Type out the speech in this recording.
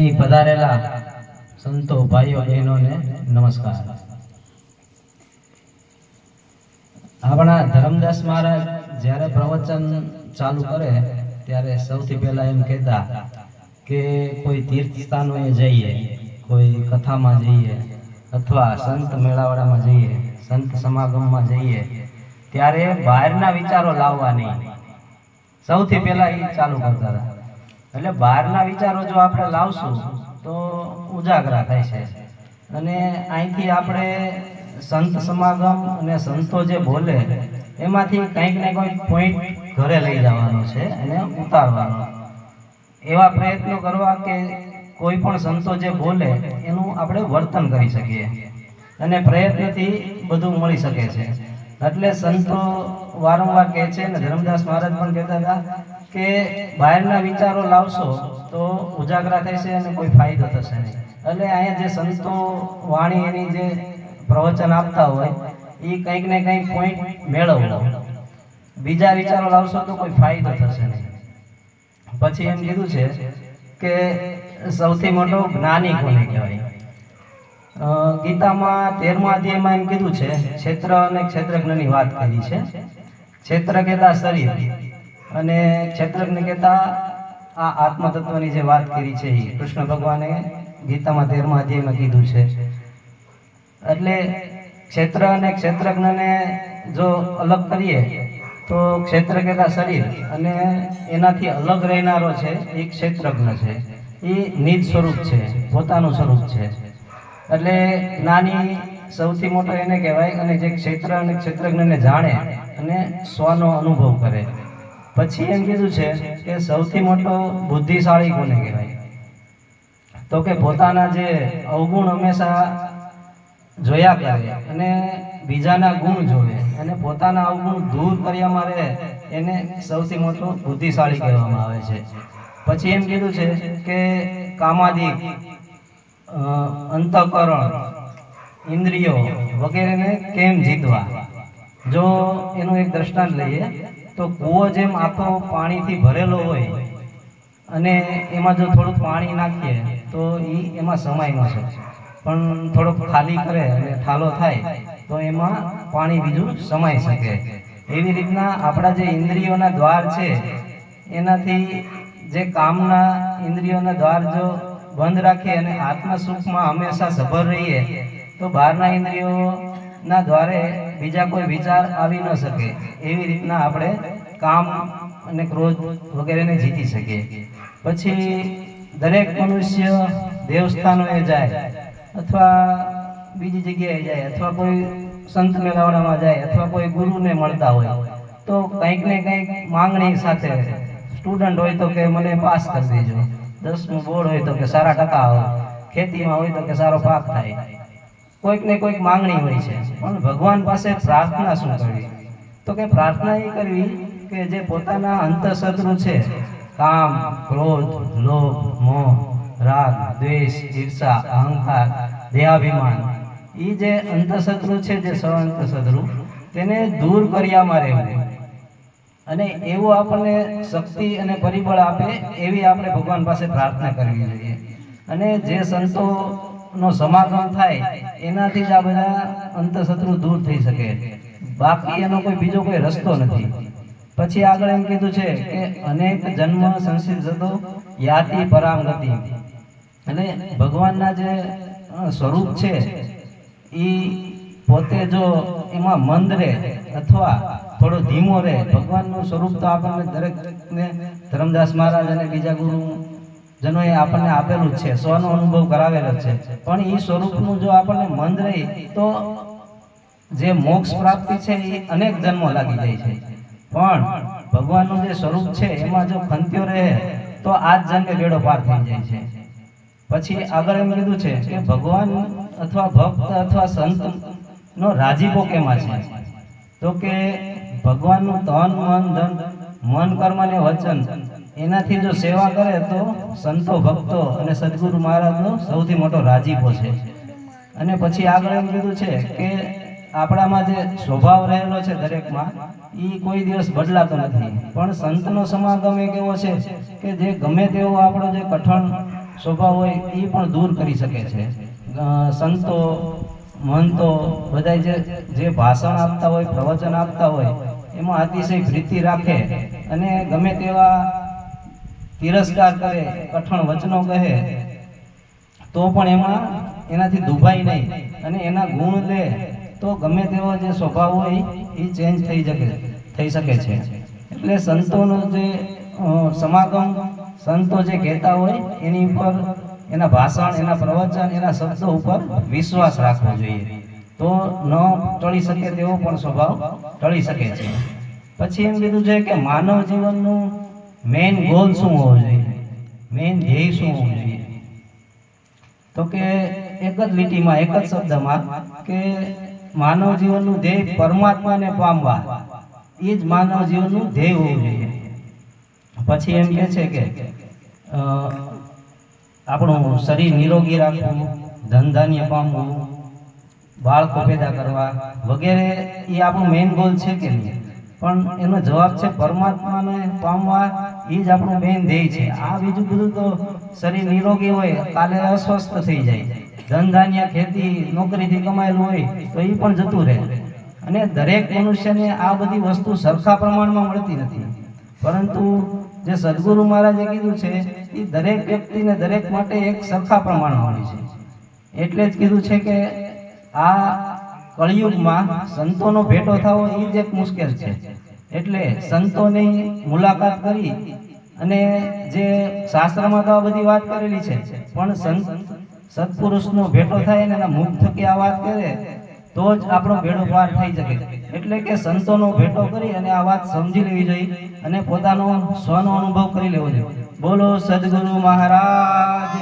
અહીં પધારેલા સંતો ભાઈઓ બહેનોને નમસ્કાર। આપણા ધર્મદાસ મહારાજ જ્યારે પ્રવચન ચાલુ કરે ત્યારે સૌથી પહેલા એમ કહેતા કે કોઈ તીર્થ સ્થાનોએ જઈએ, કોઈ કથામાં જઈએ અથવા સંત મેળાવડામાં જઈએ, સંત સમાગમમાં જઈએ ત્યારે બહારના વિચારો લાવવા નહીં, સૌથી પહેલા એ ચાલુ કરતા હતા। એટલે બહારના વિચારો જો આપણે લાવશું તો ઉજાગરા થાય છે અને અહીંથી આપણે સંત સમાગમ અને સંતો જે બોલે એમાંથી કંઈક ને કંઈક પોઈન્ટ ઘરે લઈ જવાનો છે અને ઉતારવાનો, એવા પ્રયત્નો કરવા કે કોઈ પણ સંતો જે બોલે એનું આપણે વર્તન કરી શકીએ અને પ્રયત્નથી બધું મળી શકે છે। એટલે સંતો વારંવાર કહે છે અને ધર્મદાસ મહારાજ પણ કહેતા હતા કે બહારના વિચારો લાવશો તો ઉજાગરા થશે અને કોઈ ફાયદો થશે નહીં। એટલે અહીંયા જે સંતો વાણી એની જે પ્રવચન આપતા હોય એ કંઈક ને કંઈક પોઈન્ટ મેળવવો, બીજા વિચારો લાવશો તો કોઈ ફાયદો થશે નહીં। પછી એમ કીધું છે કે સૌથી મોટો જ્ઞાની કોને કહેવાય? ગીતામાં 13મા અધ્યાયમાં એમ કીધું છે, ક્ષેત્ર અને ક્ષેત્રજ્ઞની વાત કરી છે। ક્ષેત્ર કહેતા શરીર અને ક્ષેત્રજ્ઞ કહેતા આ આત્મતત્વની જે વાત કરી છે એ કૃષ્ણ ભગવાને ગીતામાં 13મા અધ્યાયમાં કીધું છે। એટલે ક્ષેત્ર અને ક્ષેત્રજ્ઞને જો અલગ કરીએ તો ક્ષેત્ર કહેતા શરીર અને એનાથી અલગ રહેનારો છે એ ક્ષેત્રજ્ઞ છે, એ નિજ સ્વરૂપ છે, પોતાનું સ્વરૂપ છે। એટલે જ્ઞાની સૌથી મોટો એને કહેવાય અને જે ક્ષેત્ર અને ક્ષેત્રજ્ઞને જાણે અને સ્વનો અનુભવ કરે। પછી એમ કીધું છે કે સૌથી મોટો બુદ્ધિશાળી કોને કહેવાય? તો કે પોતાના જે અવગુણ હંમેશા જોયા કરે અને બીજાના ગુણ જોવે અને પોતાના અવગુણ દૂર કર્યામાં રહે એને સૌથી મોટો બુદ્ધિશાળી કહેવામાં આવે છે। પછી એમ કીધું છે કે કામાદિક, અંતઃકરણ, ઇન્દ્રિયો વગેરેને કેમ જીતવા? જો એનું એક દ્રષ્ટાંત લઈએ તો કૂવો જેમ આખો પાણીથી ભરેલો હોય અને એમાં જો થોડુંક પાણી નાખીએ તો એમાં સમાય ન શકે, પણ થોડોક ખાલી કરે અને ઠાલો થાય તો એમાં પાણી બીજું સમાઈ શકે। એવી રીતના આપણા જે ઇન્દ્રિયોના દ્વાર છે એનાથી જે કામના ઇન્દ્રિયોના દ્વાર જો બંધ રાખીએ અને આત્મ સુખમાં હંમેશા સભર રહીએ તો બહારના ઇન્દ્રિયોના દ્વારે બીજા કોઈ વિચાર આવી ન શકે। એવી રીતના આપણે કામ અને ક્રોધ વગેરેને જીતી શકીએ। પછી દરેક મનુષ્ય દેવસ્થાનોએ જાય અથવા બીજી જગ્યાએ જાય અથવા કોઈ સંત મેળાવડામાં જાય અથવા કોઈ ગુરુને મળતા હોય તો કંઈક ને કંઈક માંગણી સાથે, સ્ટુડન્ટ હોય તો કે મને પાસ કરી દેજો, 10મું બોર્ડ હોય તો કે સારા ટકા આવે, ખેતીમાં હોય તો કે સારો પાક થાય, કોઈક ને કોઈક માંગણી હોય છે। પણ ભગવાન પાસે પ્રાર્થના શું કરવી? તો કે પ્રાર્થના એ કરવી કે જે પોતાના અંતઃશત્રુ છે, કામ, ક્રોધ, લોભ, મોહ, રાગ, દ્વેષ, ઈર્ષા, અહંકાર, દેહાભિમાન, એ જે અંતઃશત્રુ છે, જે અંતઃશત્રુ તેને દૂર કર્યામાં રહેવું અને એવું આપણને શક્તિ અને પરિબળ આપે એવી આપણે ભગવાન પાસે પ્રાર્થના કરવી જોઈએ। અને જે સંતોનો સમાગમ થાય એનાથી જ આ બધા અંતઃશત્રુ દૂર થઈ શકે, બાકી એનો કોઈ બીજો કોઈ રસ્તો નથી। પછી આગળ એમ કીધું છે કે અનેક જન્મ સંસિદ્ધતો યાતિ પરામ ગતિ, અને ભગવાનના જે સ્વરૂપ છે એ પોતે જો એમાં મંદ રહે અથવા થોડો ધીમો રહે, ભગવાનનું સ્વરૂપ તો આપણને દરેકને ધર્મદાસ મહારાજ અને બીજા ગુરુજનોએ આપણને આપેલું જ છે, સ્વનો અનુભવ કરાવેલો છે, પણ એ સ્વરૂપનું જો આપણને મંદ રહી તો જે મોક્ષ પ્રાપ્તિ છે એ અનેક જન્મો લાગી જાય છે। પણ ભગવાનનું જે સ્વરૂપ છે એમાં જો ખંત્યો રહે તો આ જ જન્મે બેડો પાર થઈ જાય છે। પછી આગળ એમ કીધું છે કે ભગવાન અથવા ભક્ત અથવા સંત નો રાજીપો કેમાં છે? તો કે ભગવાનનું તન, મન, ધન, મન, કર્મ અને વચન એનાથી જો સેવા કરે તો સંતો, ભક્તો અને સદગુરુ મહારાજનો સૌથી મોટો રાજીપો છે। અને પછી આગળ એમ કીધું છે કે આપણામાં જે સ્વભાવ રહેલો છે દરેકમાં એ કોઈ દિવસ બદલાતો નથી, પણ સંતનો સમાગમ એક એવો છે કે જે ગમે તેવો આપણો જે કઠણ સ્વભાવ હોય એ પણ દૂર કરી શકે છે. સંતો મહંતો બધા જે ભાષણ આપતા હોય, પ્રવચન આપતા હોય, એમાં અતિશય પ્રીતિ રાખે અને ગમે તેવા તિરસ્કાર કરે, કઠણ વચનો કહે, તો પણ એનાથી દુભાય નહીં અને એના ગુણ લે તો ગમે તેવો જે સ્વભાવ હોય એ ચેન્જ થઈ શકે છે. એટલે સંતોનો જે સમાગમ, સંતો જે કહેતા હોય એની ઉપર, એના ભાષણ, એના પ્રવચન, એના શબ્દો ઉપર વિશ્વાસ રાખવો જોઈએ. તો ન ટળી શકે તેવો પણ સ્વભાવ ટળી શકે છે. પછી એમ કીધું છે કે માનવ જીવનનું મેઇન ગોલ શું હોવો જોઈએ, મેઇન ધ્યેય શું હોવું જોઈએ? તો કે એક જ લીટીમાં, એક જ શબ્દમાં કે માનવ જીવનનું ધ્યેય પરમાત્માને પામવા, એ જ માનવ જીવનનું ધ્યેય હોવું જોઈએ. પછી એમ કહે છે કે આપણું શરીર નિરોગી રાખવું, ધન ધાન્ય પામવું, બાળકો પેદા કરવા વગેરે એ આપણું મેઇન ગોલ છે કે નહીં? પણ એનો જવાબ છે પરમાત્માને પામવા, એ જ આપણું મેઇન ધ્યેય છે. આ બીજું બધું તો શરીર નિરોગી હોય, કાલે અસ્વસ્થ થઈ જાય, ધન ધાન્ય ખેતી નોકરીથી કમાયેલું હોય તો એ પણ જતું રહે. અને દરેક મનુષ્યને આ બધી વસ્તુ સરખા પ્રમાણમાં મળતી નથી. પરંતુ જે સદગુરુ મહારાજે કીધું છે એ દરેક વ્યક્તિને, દરેક માટે એક સરખા પ્રમાણમાં મળી છે. એટલે જ કીધું છે કે આ કળિયુગમાં સંતોનો ભેટો થવો એ જ એક મુશ્કેલ છે. એટલે સંતોની મુલાકાત કરી, અને જે શાસ્ત્રમાં તો આ બધી વાત કરેલી છે, પણ સત્પુરુષનો ભેટો થાય અને એના મુખ થકી આ વાત કરે તો જ આપણો બેડો પાર થઈ શકે. એટલે કે સંતોનો ભેટો કરી અને આ વાત સમજી લેવી જોઈએ અને પોતાનો સ્વનો અનુભવ કરી લેવો જોઈએ. બોલો સદગુરુ મહારાજ.